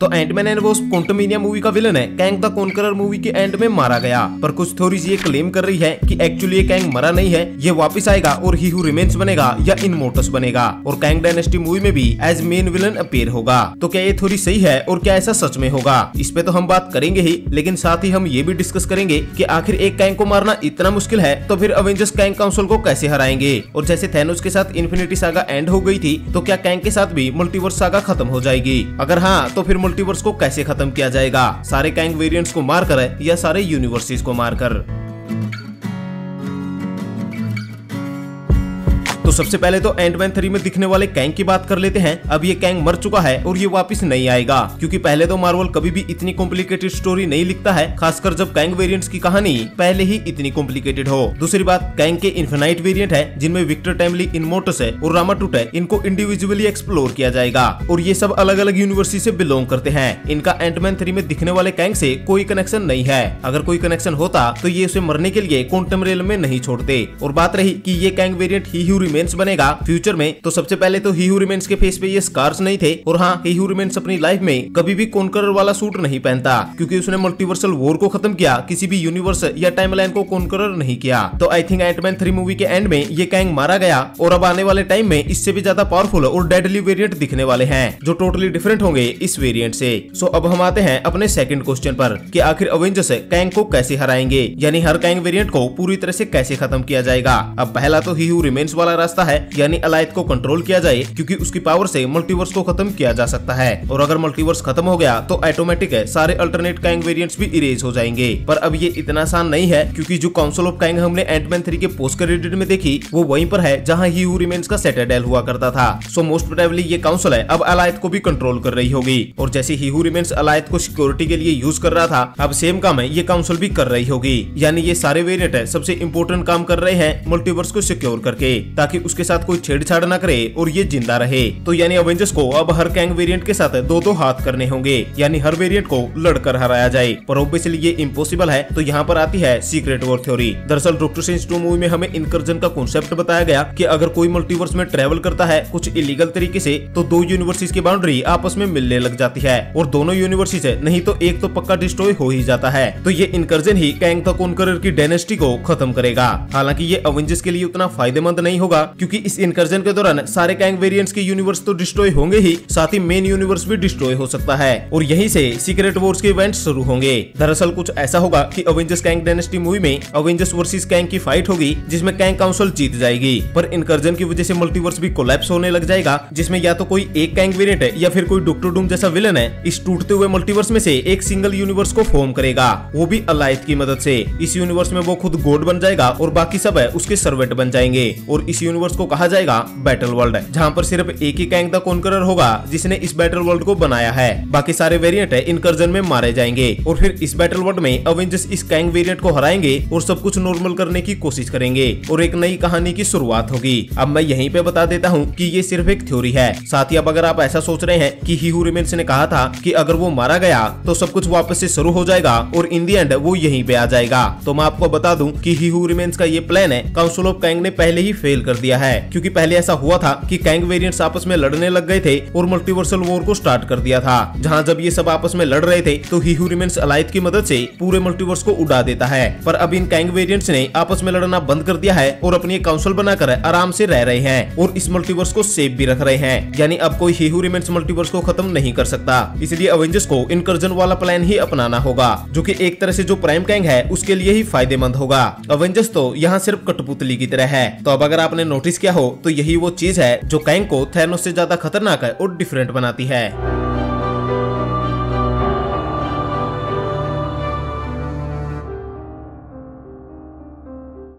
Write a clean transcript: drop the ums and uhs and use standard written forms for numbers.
तो Antman and Wasp Quantumania movie का villain है कैंग द कॉन्करर मूवी के एंड में मारा गया, पर कुछ थ्योरीज ये क्लेम कर रही है कि एक्चुअली ये कैंग मरा नहीं है, ये वापस आएगा और ही हू रिमेन्स बनेगा या इनमोर्टस बनेगा और कैंग डायनेस्टी मूवी में भी एज मेन विलन अपीयर होगा। तो क्या ये थ्योरी सही है और क्या ऐसा सच में होगा, इस पे तो हम बात करेंगे ही, लेकिन साथ ही हम ये भी डिस्कस करेंगे कि आखिर एक कैंग को मारना इतना मुश्किल है तो फिर अवेंजर्स कैंग काउंसिल को कैसे हराएंगे, और जैसे थैनोस के साथ इन्फिनिटी सागा एंड हो गई थी तो क्या कैंग के साथ भी मल्टीवर्स सागा खत्म हो जाएगी, अगर हाँ तो फिर मल्टीवर्स को कैसे खत्म किया जाएगा, सारे कैंग वेरिएंट्स को मारकर या सारे यूनिवर्सेस को मारकर। तो सबसे पहले तो एंटमैन 3 में दिखने वाले कैंग की बात कर लेते हैं। अब ये कैंग मर चुका है और ये वापस नहीं आएगा, क्योंकि पहले तो मार्वल कभी भी इतनी कॉम्प्लिकेटेड स्टोरी नहीं लिखता है, खासकर जब कैंग वेरिएंट्स की कहानी पहले ही इतनी कॉम्प्लिकेटेड हो। दूसरी बात, कैंग के इन्फिनाइट वेरिएंट है जिनमें विक्टर टाइमली इनमोर्टस है और रामाटूट है, इनको इंडिविजुअली एक्सप्लोर किया जाएगा और ये सब अलग अलग यूनिवर्सिटी से बिलोंग करते हैं। इनका एंटमैन 3 में दिखने वाले कैंग से कोई कनेक्शन नहीं है, अगर कोई कनेक्शन होता तो ये उसे मरने के लिए क्वांटम रेल में नहीं छोड़ते। और बात रही कि ये कैंग वेरिएंट ही हू रिमेन्स बनेगा फ्यूचर में, तो सबसे पहले तो ही हू रिमेन्स के फेस पे ये स्कार्स नहीं थे, और हाँ ही हू रिमेन्स अपनी लाइफ में कभी भी कॉन्करर वाला सूट नहीं पहनता, क्योंकि उसने मल्टीवर्सल वॉर को खत्म किया, किसी भी यूनिवर्स या टाइमलाइन को कॉन्करर नहीं किया। तो आई थिंक एंटमैन 3 मूवी के एंड में ये कैंग मारा गया और अब आने वाले टाइम में इससे भी ज्यादा पावरफुल और डेडली वेरिएंट दिखने वाले हैं जो टोटली डिफरेंट होंगे इस वेरिएंट से। सो अब हम आते हैं अपने सेकंड क्वेश्चन पर कि आखिर अवेंजर्स कैंग को कैसे हराएंगे, यानी हर कैंग वेरिएंट को पूरी तरह से कैसे खत्म किया जाएगा। अब पहला तो ही हू रिमेन्स वाला रास्ता है, यानी अलायद को कंट्रोल किया जाए, क्योंकि उसकी पावर से मल्टीवर्स को खत्म किया जा सकता है, और अगर मल्टीवर्स खत्म हो गया तो ऑटोमेटिक है सारे अल्टरनेट कैंग वेरिएंट्स भी इरेज हो जाएंगे। पर अब ये इतना आसान नहीं है, क्योंकि जो काउंसिल ऑफ कैंग हमने एंटमैन 3 के पोस्ट क्रेडिट में देखी वो वहीं पर है जहां ही हू रिमेन्स का सिटाडेल हुआ करता था। सो मोस्ट प्रोबेबली ये काउंसिल है अब अलायद को भी कंट्रोल कर रही होगी, और जैसे ही हू रिमेन्स अलायद को सिक्योरिटी के लिए यूज कर रहा था, अब सेम काम है ये काउंसिल भी कर रही होगी, यानी ये सारे वेरिएंट है सबसे इंपॉर्टेंट काम कर रहे हैं मल्टीवर्स को सिक्योर करके, ताकि उसके साथ कोई छेड़छाड़ न करे और ये जिंदा रहे। तो यानी अवेंजर्स को अब हर कैंग वेरिएंट के साथ दो हाथ करने होंगे, यानी हर वेरिएंट को लड़कर हराया जाए, पर ऑब्वियसली ये इम्पॉसिबल है। तो यहाँ पर आती है सीक्रेट वॉर थ्योरी। दरअसल डॉक्टर स्ट्रेंज 2 मूवी में हमें इनकर्जन का कॉन्सेप्ट बताया गया कि अगर कोई मल्टीवर्स में ट्रेवल करता है कुछ इलीगल तरीके से, तो दो यूनिवर्सिटीज की बाउंड्री आपस में मिलने लग जाती है और दोनों यूनिवर्सिटीज है नहीं तो एक तो पक्का डिस्ट्रॉय हो ही जाता है। तो ये incursion he Kang the conqueror की डायनेस्टी को खत्म करेगा। हालांकि ये अवेंजर्स के लिए उतना फायदेमंद नहीं होगा, क्योंकि इस इनकर्जन के दौरान सारे कैंग वेरिएंट्स के यूनिवर्स तो डिस्ट्रॉय होंगे ही, साथ ही मेन यूनिवर्स भी डिस्ट्रॉय हो सकता है और यहीं से सीक्रेट वॉर्स के इवेंट्स शुरू होंगे। दरअसल कुछ ऐसा होगा कि अवेंजर्स कैंग डायनेस्टी मूवी में अवेंजर्स वर्सेस कैंग की फाइट होगी, जिसमें कैंग काउंसिल जीत जाएगी, पर इनकर्जन की वजह से मल्टीवर्स भी कोलैप्स होने लग जाएगा, जिसमें या तो कोई एक कैंग वेरिएंट है या फिर कोई डॉक्टर डूम जैसा विलन है इस टूटते हुए मल्टीवर्स में से एक सिंगल यूनिवर्स को फॉर्म करेगा, वो भी अलायद की मदद से। इस यूनिवर्स में वो खुद गॉड बन जाएगा और बाकी सब है उसके सर्वेंट बन जाएंगे, और इस यूनिवर्स को कहा जाएगा बैटल वर्ल्ड, जहाँ पर सिर्फ एक ही कैंग द कॉन्करर होगा जिसने इस बैटल वर्ल्ड को बनाया है, बाकी सारे वेरिएंट है इनकर्जन में मारे जाएंगे, और फिर इस बैटल वर्ल्ड में अवेंजर्स इस कैंग वेरिएंट को हराएंगे और सब कुछ नॉर्मल करने की कोशिश करेंगे और एक नई कहानी की शुरुआत होगी। अब मैं यहीं पे बता देता हूँ कि ये सिर्फ एक थ्योरी है। साथ ही अब अगर आप ऐसा सोच रहे हैं कि ही हू रिमेन्स ने कहा था कि अगर वो मारा गया तो सब कुछ वापस से शुरू हो जाएगा और इन दी एंड वो यहीं पे आ जाएगा, तो मैं आपको बता दूं कि ही हू रिमेन्स का ये प्लान है काउंसिल ऑफ कैंग ने पहले ही फेल कर दिया है, क्योंकि पहले ऐसा हुआ था कि कैंग वेरिएंट्स आपस में लड़ने लग गए थे और मल्टीवर्सल वॉर को स्टार्ट कर दिया था, जहां जब ये सब आपस में लड़ रहे थे तो ही हू रिमेन्स अलायद की मदद से पूरे मल्टीवर्स को उड़ा देता है। पर अब इन कैंग वेरिएंट्स ने आपस में लड़ना बंद कर दिया है और अपनी एक काउंसिल बनाकर आराम से रह रहे हैं और इस मल्टीवर्स को सेफ भी रख रहे हैं, यानी अब कोई ही हू रिमेन्स मल्टीवर्स को खत्म नहीं कर सकता। इसलिए अवेंजर्स को इनकर्जन वाला प्लान ही अपनाना होगा, जो कि एक तरह से जो प्राइम कैंग है उसके लिए ही फायदेमंद होगा। अवेंजर्स तो यहाँ सिर्फ कठपुतली की तरह है। तो अब अगर आपने नोटिस किया हो तो यही वो चीज है जो कैंग को थैनोस से ज्यादा खतरनाक है और डिफरेंट बनाती है।